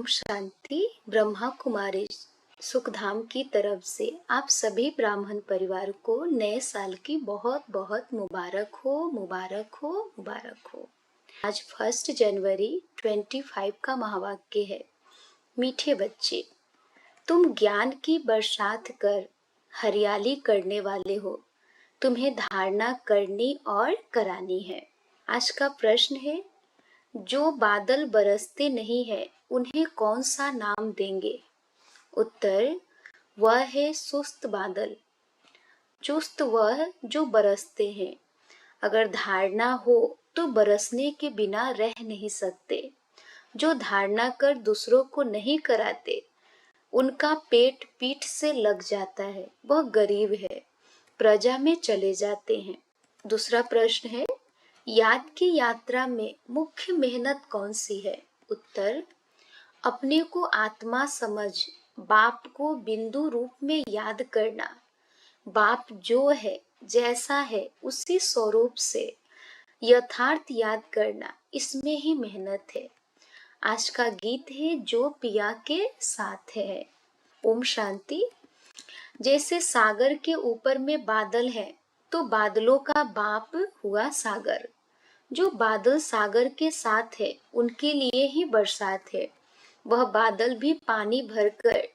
शांति। ब्रह्मा कुमारी सुखधाम की तरफ से आप सभी ब्राह्मण परिवार को नए साल की बहुत बहुत मुबारक हो, मुबारक हो, मुबारक हो। आज 1 जनवरी 25 का महावाक्य है, मीठे बच्चे, तुम ज्ञान की बरसात कर हरियाली करने वाले हो। तुम्हें धारणा करनी और करानी है। आज का प्रश्न है, जो बादल बरसते नहीं है उन्हें कौन सा नाम देंगे? उत्तर, वह है सुस्त बादल। चुस्त वह जो बरसते हैं। अगर धारणा हो तो बरसने के बिना रह नहीं सकते। जो धारणा कर दूसरों को नहीं कराते, उनका पेट पीठ से लग जाता है, वह गरीब है, प्रजा में चले जाते हैं। दूसरा प्रश्न है, याद की यात्रा में मुख्य मेहनत कौन सी है? उत्तर, अपने को आत्मा समझ बाप को बिंदु रूप में याद करना। बाप जो है, जैसा है, उसी स्वरूप से यथार्थ याद करना, इसमें ही मेहनत है। आज का गीत है, जो पिया के साथ है। ओम शांति। जैसे सागर के ऊपर में बादल है, तो बादलों का बाप हुआ सागर। जो बादल सागर के साथ है, उनके लिए ही बरसात है। वह बादल भी पानी भरकर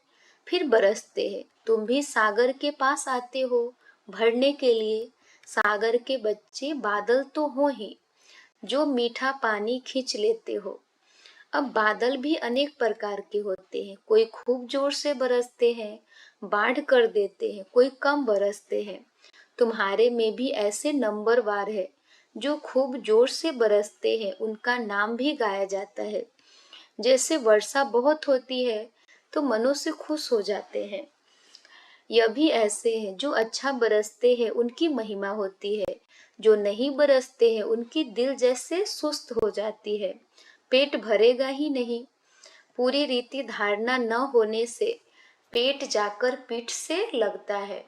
फिर बरसते हैं। तुम भी सागर के पास आते हो भरने के लिए। सागर के बच्चे बादल तो हो ही, जो मीठा पानी खींच लेते हो। अब बादल भी अनेक प्रकार के होते हैं। कोई खूब जोर से बरसते हैं, बाढ़ कर देते हैं, कोई कम बरसते हैं। तुम्हारे में भी ऐसे नंबरवार है। जो खूब जोर से बरसते हैं, उनका नाम भी गाया जाता है। जैसे वर्षा बहुत होती है तो मनुष्य खुश हो जाते हैं। यह भी ऐसे हैं, जो अच्छा बरसते हैं, उनकी महिमा होती है। जो नहीं बरसते हैं, उनकी दिल जैसे सुस्त हो जाती है, पेट भरेगा ही नहीं। पूरी रीति धारणा न होने से पेट जाकर पीठ से लगता है।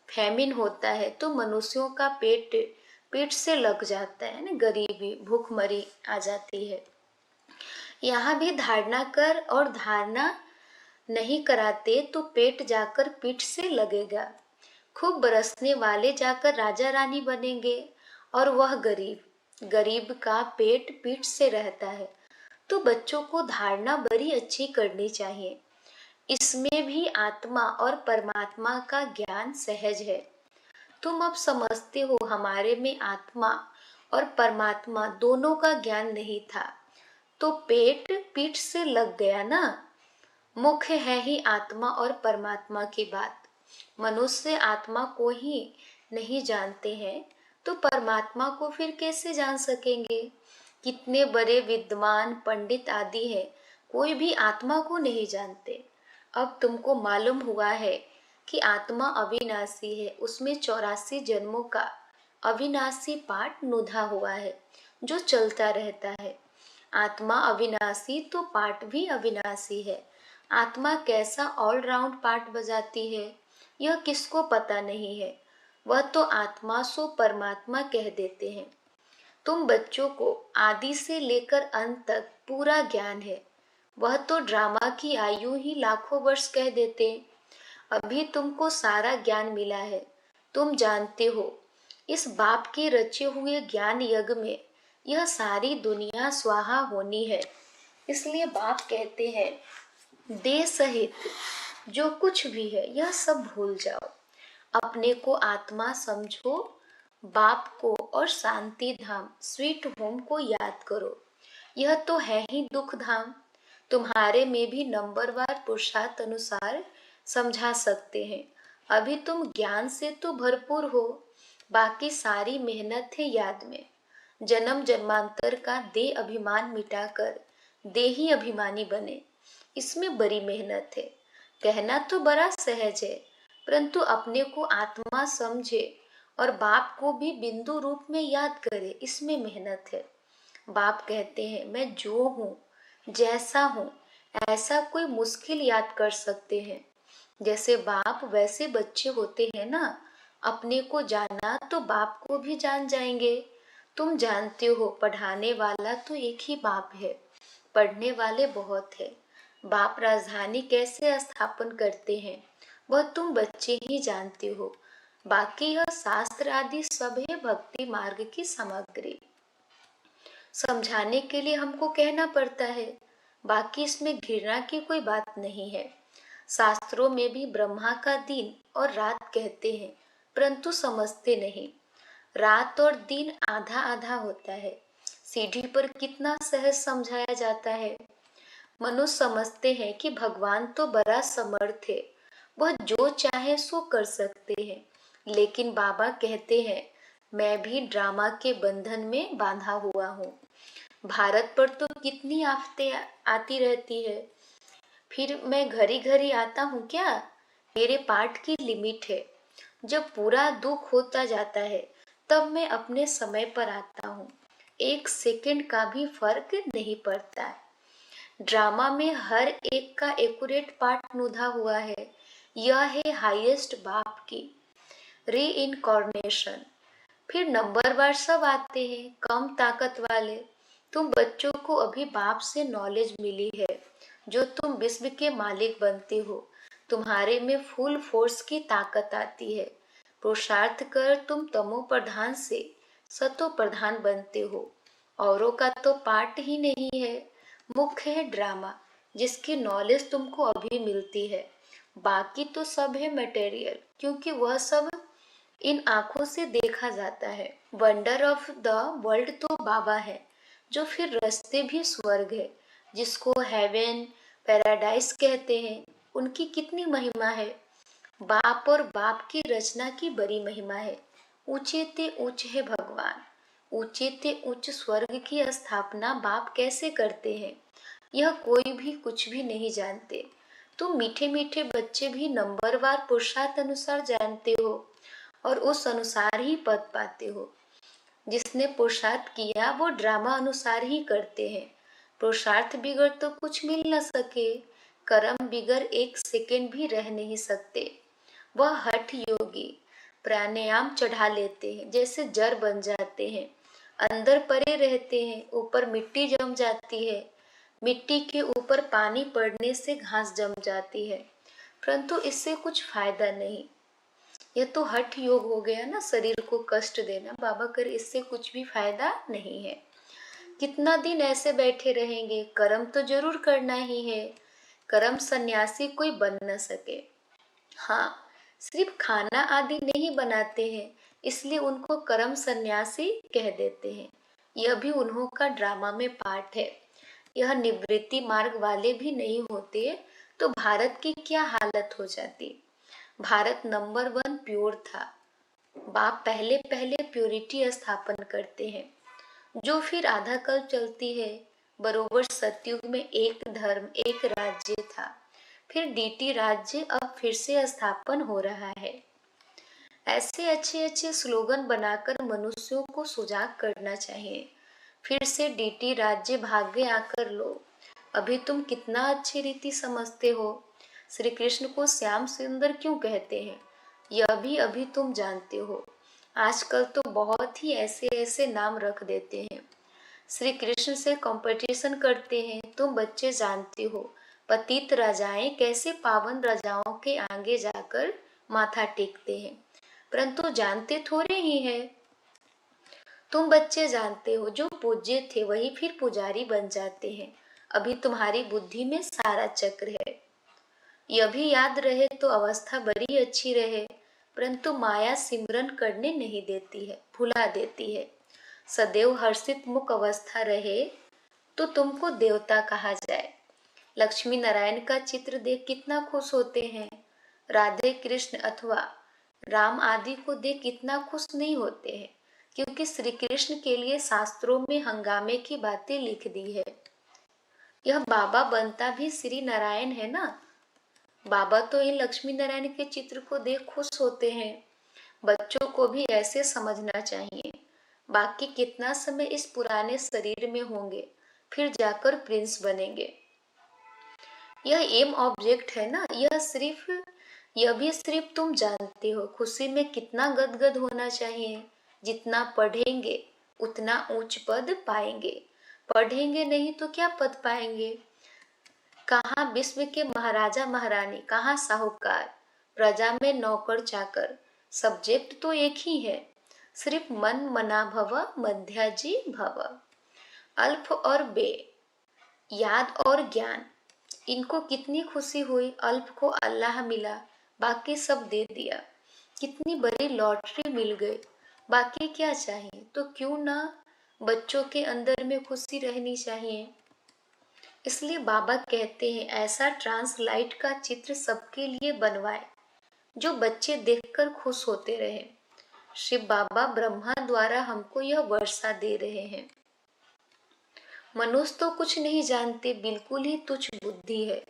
फैमिन होता है तो मनुष्यों का पेट पीठ से लग जाता है ना, गरीबी भूखमरी आ जाती है। यहाँ भी धारणा कर और धारणा नहीं कराते तो पेट जाकर पीठ से लगेगा। खूब बरसने वाले जाकर राजा रानी बनेंगे और वह गरीब, गरीब का पेट पीठ से रहता है। तो बच्चों को धारणा बड़ी अच्छी करनी चाहिए। इसमें भी आत्मा और परमात्मा का ज्ञान सहज है। तुम अब समझते हो, हमारे में आत्मा और परमात्मा दोनों का ज्ञान नहीं था, तो पेट पीठ से लग गया ना। मुख्य है ही आत्मा और परमात्मा की बात। मनुष्य आत्मा को ही नहीं जानते हैं, तो परमात्मा को फिर कैसे जान सकेंगे? कितने बड़े विद्वान पंडित आदि हैं, कोई भी आत्मा को नहीं जानते। अब तुमको मालूम हुआ है कि आत्मा अविनाशी है, उसमें 84 जन्मों का अविनाशी पाठ नुधा हुआ है, जो चलता रहता है। आत्मा अविनाशी तो पाठ भी अविनाशी है। आत्मा कैसा ऑलराउंड पाठ बजाती है, यह किसको पता नहीं है। वह तो आत्मा सो परमात्मा कह देते हैं। तुम बच्चों को आदि से लेकर अंत तक पूरा ज्ञान है। वह तो ड्रामा की आयु ही लाखों वर्ष कह देते। अभी तुमको सारा ज्ञान मिला है। तुम जानते हो, इस बाप के रचे हुए ज्ञान यज्ञ में यह सारी दुनिया स्वाहा होनी है। इसलिए बाप कहते हैं, देह सहित जो कुछ भी है यह सब भूल जाओ। अपने को आत्मा समझो, बाप को और शांति धाम स्वीट होम को याद करो। यह तो है ही दुख धाम। तुम्हारे में भी नंबरवार पुरुषार्थ अनुसार समझा सकते हैं। अभी तुम ज्ञान से तो भरपूर हो, बाकी सारी मेहनत है याद में। जन्म जन्मांतर का देह अभिमान मिटाकर देही अभिमानी बने, इसमें बड़ी मेहनत है। कहना तो बड़ा सहज है, परंतु अपने को आत्मा समझे और बाप को भी बिंदु रूप में याद करे, इसमें मेहनत है। बाप कहते हैं, मैं जो हूँ, जैसा हूँ, ऐसा कोई मुश्किल याद कर सकते हैं। जैसे बाप वैसे बच्चे होते हैं ना। अपने को जाना तो बाप को भी जान जाएंगे। तुम जानते हो, पढ़ाने वाला तो एक ही बाप है, पढ़ने वाले बहुत है। बाप राजधानी कैसे स्थापन करते हैं वह तुम बच्चे ही जानते हो। बाकी यह शास्त्र आदि सब है भक्ति मार्ग की सामग्री। समझाने के लिए हमको कहना पड़ता है, बाकी इसमें घृणा की कोई बात नहीं है। शास्त्रों में भी ब्रह्मा का दिन और रात कहते हैं, परंतु समझते नहीं। रात और दिन आधा आधा होता है। सीढ़ी पर कितना सहज समझाया जाता है। मनुष्य समझते हैं कि भगवान तो बड़ा समर्थ है, वह जो चाहे सो कर सकते हैं। लेकिन बाबा कहते हैं, मैं भी ड्रामा के बंधन में बांधा हुआ हूँ। भारत पर तो कितनी आफतें आती रहती है, फिर मैं घड़ी घड़ी आता हूँ क्या? मेरे पाठ की लिमिट है। जब पूरा दुख होता जाता है तब मैं अपने समय पर आता हूँ। 1 सेकंड का भी फर्क नहीं पड़ता है। ड्रामा में हर एक का एक्यूरेट पार्ट नुधा हुआ है। यह है हाईएस्ट बाप की री इनकॉर्नेशन। फिर नंबरवार सब आते हैं, कम ताकत वाले। तुम बच्चों को अभी बाप से नॉलेज मिली है, जो तुम विश्व के मालिक बनते हो। तुम्हारे में फुल फोर्स की ताकत आती है। पुरुषार्थ कर तुम तमो प्रधान से सतो प्रधान बनते हो। औरों का तो पार्ट ही नहीं है। मुख्य है ड्रामा, जिसकी नॉलेज तुमको अभी मिलती है। बाकी तो सब है मटेरियल, क्योंकि वह सब इन आंखों से देखा जाता है। वंडर ऑफ द वर्ल्ड तो बाबा है, जो फिर रास्ते भी स्वर्ग है, जिसको हेवन पैराडाइस कहते हैं। उनकी कितनी महिमा है। बाप और बाप की रचना की बड़ी महिमा है। ऊंचे ते ऊंच है भगवान। ऊंचे ते उच्च स्वर्ग की स्थापना बाप कैसे करते हैं, यह कोई भी कुछ भी नहीं जानते। तुम मीठे मीठे बच्चे भी नंबरवार पुरुषार्थ अनुसार जानते हो और उस अनुसार ही पद पाते हो। जिसने पुरुषार्थ किया वो ड्रामा अनुसार ही करते हैं। पुरुषार्थ बिगड़ तो कुछ मिल न सके, कर्म बिगड़ 1 सेकंड भी रह नहीं सकते। वह हठ योगी प्राणायाम चढ़ा लेते हैं, जैसे जड़ बन जाते हैं। अंदर परे रहते हैं, ऊपर मिट्टी जम जाती है। मिट्टी के ऊपर पानी पड़ने से घास जम जाती है, परंतु इससे कुछ फायदा नहीं। यह तो हठ योग हो गया ना, शरीर को कष्ट देना। बाबा कर इससे कुछ भी फायदा नहीं है। कितना दिन ऐसे बैठे रहेंगे? कर्म तो जरूर करना ही है। कर्म सन्यासी कोई बन न सके। हाँ, सिर्फ खाना आदि नहीं बनाते हैं, इसलिए उनको कर्म सन्यासी कह देते हैं। यह भी उन्हों का ड्रामा में पार्ट है। यह निवृत्ति मार्ग वाले भी नहीं होते तो भारत की क्या हालत हो जाती। भारत नंबर 1 प्योर था। बाप पहले पहले प्योरिटी स्थापन करते हैं, जो फिर आधा कल्प चलती है। बरोबर सतयुग में एक धर्म एक राज्य था, फिर डीटी राज्य अब फिर से स्थापन हो रहा है। ऐसे अच्छे अच्छे स्लोगन बनाकर मनुष्यों को सुजाग करना चाहिए। फिर से डीटी राज्य भाग्य आकर लो। अभी तुम कितना अच्छी रीति समझते हो। श्री कृष्ण को श्याम सुंदर क्यों कहते हैं, यह भी अभी तुम जानते हो। आजकल तो बहुत ही ऐसे ऐसे नाम रख देते हैं। श्री कृष्ण से कंपटीशन करते हैं। तुम बच्चे जानते हो पतित राजाएं कैसे पावन राजाओं के आगे जाकर माथा टेकते हैं, परंतु जानते थोड़े ही है। तुम बच्चे जानते हो जो पूज्य थे वही फिर पुजारी बन जाते हैं। अभी तुम्हारी बुद्धि में सारा चक्र है। यह भी याद रहे तो अवस्था बड़ी अच्छी रहे, परंतु माया सिमरन करने नहीं देती है, भुला देती है। सदैव हर्षित मुख अवस्था रहे तो तुमको देवता कहा जाए। लक्ष्मी नारायण का चित्र देख कितना खुश होते हैं। राधे कृष्ण अथवा राम आदि को देख कितना खुश नहीं होते हैं, क्योंकि श्री कृष्ण के लिए शास्त्रों में हंगामे की बातें लिख दी है। यह बाबा बनता भी श्री नारायण है ना। बाबा तो इन लक्ष्मी नारायण के चित्र को देख खुश होते हैं। बच्चों को भी ऐसे समझना चाहिए। बाकी कितना समय इस पुराने शरीर में होंगे, फिर जाकर प्रिंस बनेंगे। यह एम ऑब्जेक्ट है ना। यह भी सिर्फ तुम जानते हो। खुशी में कितना गदगद होना चाहिए। जितना पढ़ेंगे उतना ऊंच पद पाएंगे। पढ़ेंगे नहीं तो क्या पद पाएंगे। कहाँ विश्व के महाराजा महारानी, कहाँ साहूकार, प्रजा में नौकर चाकर, सब्जेक्ट तो एक ही है, सिर्फ मन मना भव मध्याजी भव। अल्फ और बे, याद और ज्ञान, इनको कितनी खुशी हुई। अल्फ को अल्लाह मिला, बाकी सब दे दिया। कितनी बड़ी लॉटरी मिल गई, बाकी क्या चाहिए। तो क्यों ना बच्चों के अंदर में खुशी रहनी चाहिए। इसलिए बाबा कहते हैं ऐसा ट्रांसलाइट का चित्र सबके लिए बनवाए जो बच्चे देखकर खुश होते रहे। शिव बाबा ब्रह्मा द्वारा हमको यह वर्षा दे रहे हैं। मनुष्य तो कुछ नहीं जानते, बिल्कुल ही तुच्छ बुद्धि है।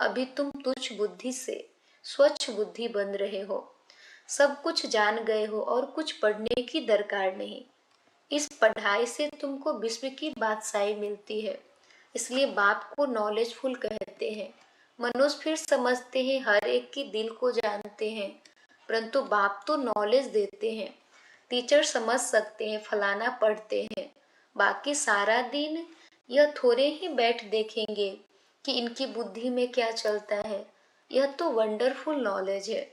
अभी तुम तुच्छ बुद्धि से स्वच्छ बुद्धि बन रहे हो, सब कुछ जान गए हो और कुछ पढ़ने की दरकार नहीं। इस पढ़ाई से तुमको विश्व की बादशाही मिलती है। इसलिए बाप को नॉलेजफुल कहते हैं। मनुष्य फिर समझते हैं, हर एक की दिल को जानते हैं, परंतु बाप तो नॉलेज देते हैं। टीचर समझ सकते हैं, फलाना पढ़ते हैं, बाकी सारा दिन यह थोड़े ही बैठ देखेंगे कि इनकी बुद्धि में क्या चलता है। यह तो वंडरफुल नॉलेज है।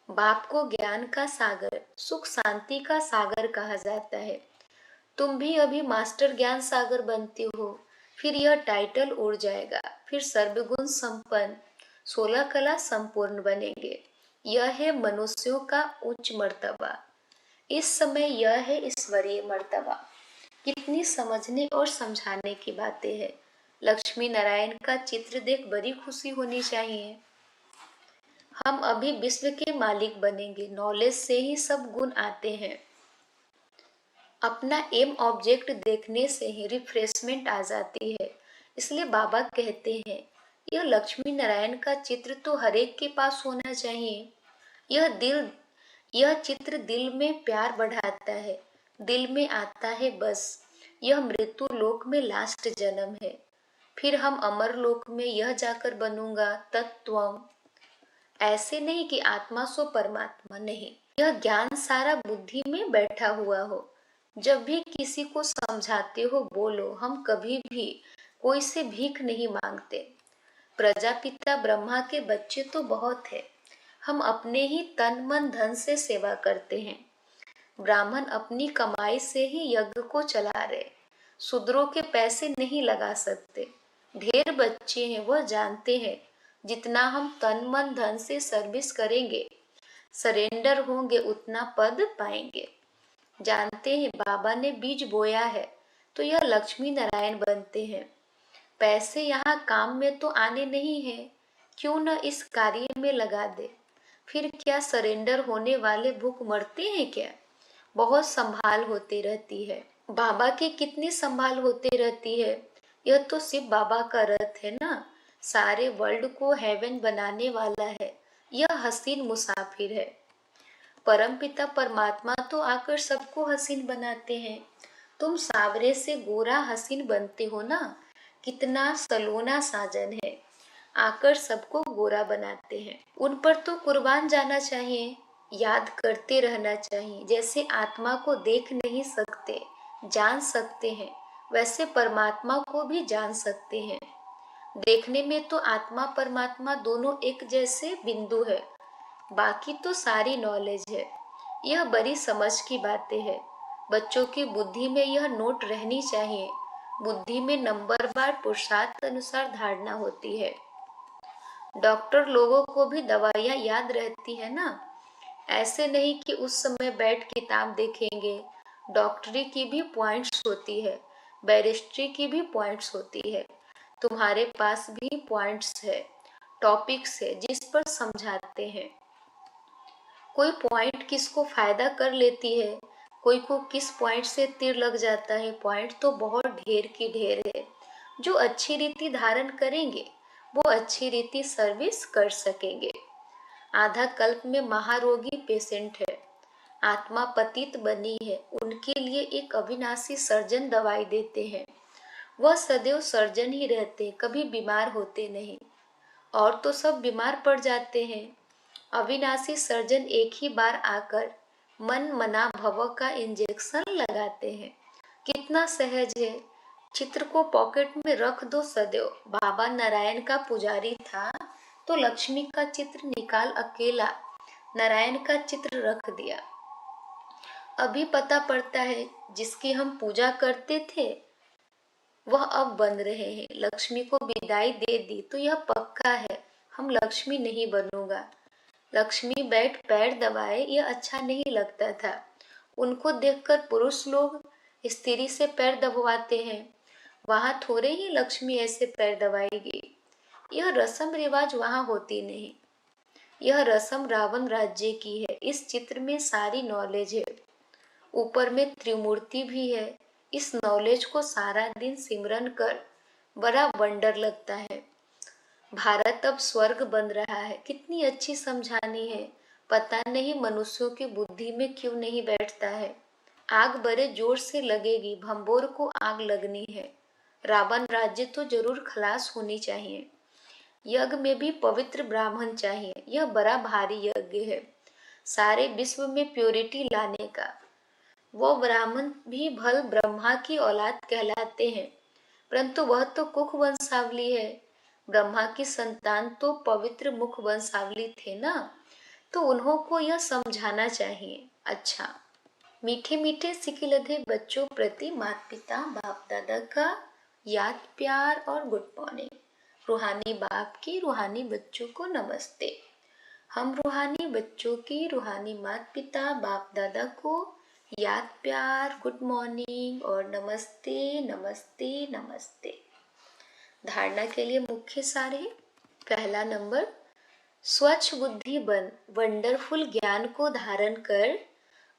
बाप को ज्ञान का सागर, सुख शांति का सागर कहा जाता है। तुम भी अभी मास्टर ज्ञान सागर बनते हो, फिर यह टाइटल उड़ जाएगा, फिर सर्वगुण संपन्न 16 कला संपूर्ण बनेंगे। यह है मनुष्यों का उच्च मर्तबा। इस समय यह है ईश्वरीय मर्तबा। कितनी समझने और समझाने की बातें हैं। लक्ष्मी नारायण का चित्र देख बड़ी खुशी होनी चाहिए। हम अभी विश्व के मालिक बनेंगे। नॉलेज से ही सब गुण आते हैं। अपना एम ऑब्जेक्ट देखने से ही रिफ्रेशमेंट आ जाती है। इसलिए बाबा कहते हैं यह लक्ष्मी नारायण का चित्र तो हर एक के पास होना चाहिए। यह चित्र दिल में प्यार बढ़ाता है, दिल में आता है बस यह मृत्यु लोक में लास्ट जन्म है, फिर हम अमर लोक में यह जाकर बनूंगा तत्वम। ऐसे नहीं कि आत्मा सो परमात्मा, नहीं, यह ज्ञान सारा बुद्धि में बैठा हुआ हो। जब भी किसी को समझाते हो बोलो, हम कभी भी कोई से भीख नहीं मांगते। प्रजापिता ब्रह्मा के बच्चे तो बहुत है, हम अपने ही तन मन धन से सेवा करते हैं। ब्राह्मण अपनी कमाई से ही यज्ञ को चला रहे, शूद्रों के पैसे नहीं लगा सकते। ढेर बच्चे हैं, वह जानते हैं जितना हम तन मन धन से सर्विस करेंगे, सरेंडर होंगे, उतना पद पाएंगे। जानते हैं बाबा ने बीज बोया है तो यह लक्ष्मी नारायण बनते हैं। पैसे यहाँ काम में तो आने नहीं है, क्यों न इस कार्य में लगा दे। फिर क्या सरेंडर होने वाले भूख मरते हैं क्या। बहुत संभाल होती रहती है। बाबा की कितनी संभाल होती रहती है। यह तो शिव बाबा का रथ है ना, सारे वर्ल्ड को हेवन बनाने वाला है। यह हसीन मुसाफिर है। परमपिता परमात्मा तो आकर सबको हसीन बनाते हैं। तुम सावरे से गोरा हसीन बनते हो ना, कितना सलोना साजन है, आकर सबको गोरा बनाते हैं। उन पर तो कुर्बान जाना चाहिए, याद करते रहना चाहिए। जैसे आत्मा को देख नहीं सकते, जान सकते हैं, वैसे परमात्मा को भी जान सकते हैं। देखने में तो आत्मा परमात्मा दोनों एक जैसे बिंदु है, बाकी तो सारी नॉलेज है। यह बड़ी समझ की बातें है। बच्चों की बुद्धि में यह नोट रहनी चाहिए। बुद्धि में नंबरवार पुरुषार्थ अनुसार धारणा होती है। डॉक्टर लोगों को भी दवाइयाँ याद रहती है ना, ऐसे नहीं कि उस समय बैठ किताब देखेंगे। डॉक्टरी की भी पॉइंट्स होती है, बैरिस्ट्री की भी पॉइंट्स होती है। तुम्हारे पास भी पॉइंट्स है, टॉपिक्स है जिस पर समझाते हैं। कोई पॉइंट किसको फायदा कर लेती है, कोई को किस पॉइंट से तीर लग जाता है। पॉइंट तो बहुत ढेर की ढेर है। जो अच्छी रीति धारण करेंगे वो अच्छी रीति सर्विस कर सकेंगे। आधा कल्प में महारोगी पेशेंट है, आत्मा पतित बनी है, उनके लिए एक अविनाशी सर्जन दवाई देते हैं। वह सदैव सर्जन ही रहते, कभी बीमार होते नहीं। और तो सब बीमार पड़ जाते हैं। अविनाशी सर्जन एक ही बार आकर मन मना भव का इंजेक्शन लगाते हैं। कितना सहज है। चित्र को पॉकेट में रख दो सदैव। बाबा नारायण का पुजारी था तो लक्ष्मी का चित्र निकाल अकेला नारायण का चित्र रख दिया। अभी पता पड़ता है जिसकी हम पूजा करते थे वह अब बन रहे हैं। लक्ष्मी को विदाई दे दी तो यह पक्का है हम लक्ष्मी नहीं बनूंगा। लक्ष्मी बैठ पैर दबाए यह अच्छा नहीं लगता था। उनको देखकर पुरुष लोग स्त्री से पैर दबवाते हैं, वहां थोड़े ही लक्ष्मी ऐसे पैर दबाएगी। यह रस्म रिवाज वहां होती नहीं। यह रस्म रावण राज्य की है। इस चित्र में सारी नॉलेज है, ऊपर में त्रिमूर्ति भी है। इस नॉलेज को सारा दिन सिमरन कर बड़ा वंडर लगता है। भारत अब स्वर्ग बन रहा है। कितनी अच्छी समझानी है। पता नहीं मनुष्यों की बुद्धि में क्यों नहीं बैठता है। आग बड़े जोर से लगेगी, भंबोर को आग लगनी है। रावण राज्य तो जरूर खलास होनी चाहिए। यज्ञ में भी पवित्र ब्राह्मण चाहिए। यह बड़ा भारी यज्ञ है सारे विश्व में प्योरिटी लाने का। वो ब्राह्मण भी भल ब्रह्मा की औलाद कहलाते हैं, परंतु वह तो कुख वंशावली है। ब्रह्मा की संतान तो पवित्र मुख वंशावली थे ना, तो उन्हों को यह समझाना चाहिए। अच्छा, मीठे मीठे सिकिलधे बच्चों प्रति माता पिता बाप दादा का याद प्यार और गुड मॉर्निंग। रूहानी बाप की रूहानी बच्चों को नमस्ते। हम रूहानी बच्चों की रूहानी माता पिता बाप दादा को याद प्यार गुड मॉर्निंग और नमस्ते नमस्ते नमस्ते। धारणा के लिए मुख्य सार है। पहला नंबर, स्वच्छ बुद्धि बन वंडरफुल ज्ञान को धारण कर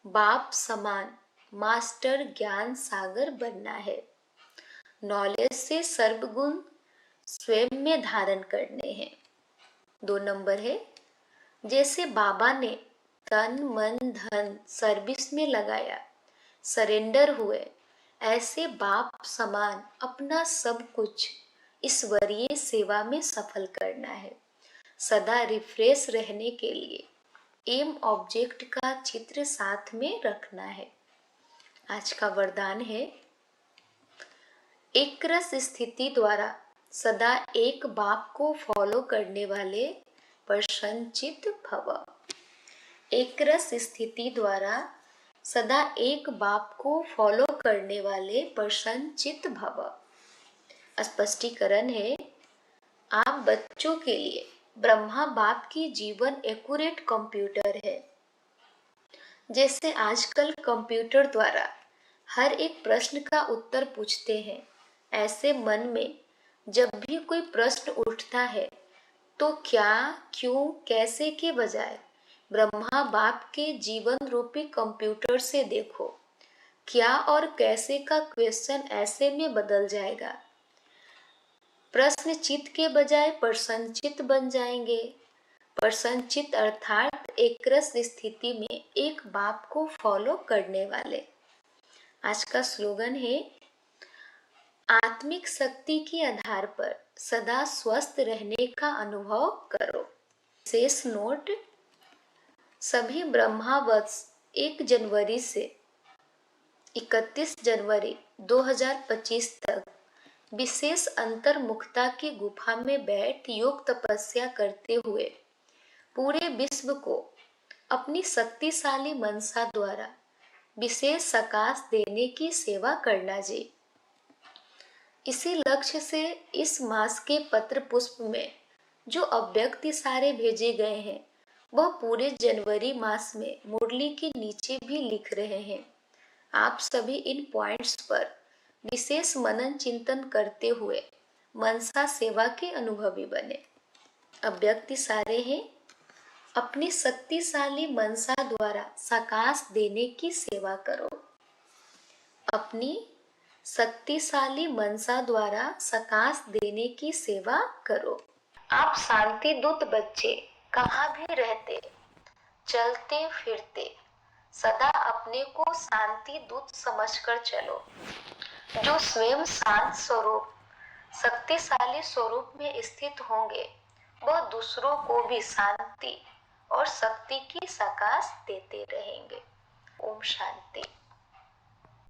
बाप समान मास्टर ज्ञान सागर बनना है। नॉलेज से सर्वगुण स्वयं में धारण करने हैं। 2 नंबर है, जैसे बाबा ने तन मन धन सर्विस में लगाया, सरेंडर हुए, ऐसे बाप समान अपना सब कुछ ईश्वरीय सेवा में सफल करना है। सदा रिफ्रेश रहने के लिए एम ऑब्जेक्ट का चित्र साथ में रखना है। आज का वरदान है, एक रस स्थिति द्वारा सदा एक बाप को फॉलो करने वाले प्रसन्नचित्त भव। एक रस स्थिति द्वारा सदा एक बाप को फॉलो करने वाले प्रसन्नचित्त भव। स्पष्टीकरण है, आप बच्चों के लिए ब्रह्मा बाप की जीवन एक्यूरेट कंप्यूटर है। जैसे आजकल कंप्यूटर द्वारा हर एक प्रश्न का उत्तर पूछते हैं, ऐसे मन में जब भी कोई प्रश्न उठता है तो क्या क्यों कैसे के बजाय ब्रह्मा बाप के जीवन रूपी कंप्यूटर से देखो। क्या और कैसे का क्वेश्चन ऐसे में बदल जाएगा। प्रश्न चित्त के बजाय प्रसन्नचित्त बन जाएंगे। प्रसन्नचित्त अर्थात एकरस स्थिति में एक बाप को फॉलो करने वाले। आज का स्लोगन है, आत्मिक शक्ति के आधार पर सदा स्वस्थ रहने का अनुभव करो। शेष नोट, सभी ब्रह्मावत्स 1 जनवरी से 31 जनवरी 2025 तक विशेष अंतर्मुखता की गुफा में बैठ योग तपस्या करते हुए पूरे विश्व को अपनी शक्तिशाली मनसा द्वारा विशेष सकाश देने की सेवा करना जी। इसी लक्ष्य से इस मास के पत्र पुष्प में जो अव्यक्त इशारे भेजे गए हैं वह पूरे जनवरी मास में मुरली के नीचे भी लिख रहे हैं। आप सभी इन पॉइंट्स पर विशेष मनन चिंतन करते हुए मनसा सेवा के अनुभवी बने। अव्यक्त इशारे हैं, अपनी शक्तिशाली मनसा द्वारा सकाश देने की सेवा करो। अपनी शक्तिशाली मनसा द्वारा सकाश देने की सेवा करो। आप शांति दूत बच्चे कहाँ भी रहते चलते फिरते सदा अपने को शांति दूत समझकर चलो। जो स्वयं शांत स्वरूप शक्तिशाली स्वरूप में स्थित होंगे वह दूसरों को भी शांति और शक्ति की सकाश देते रहेंगे। ओम शांति।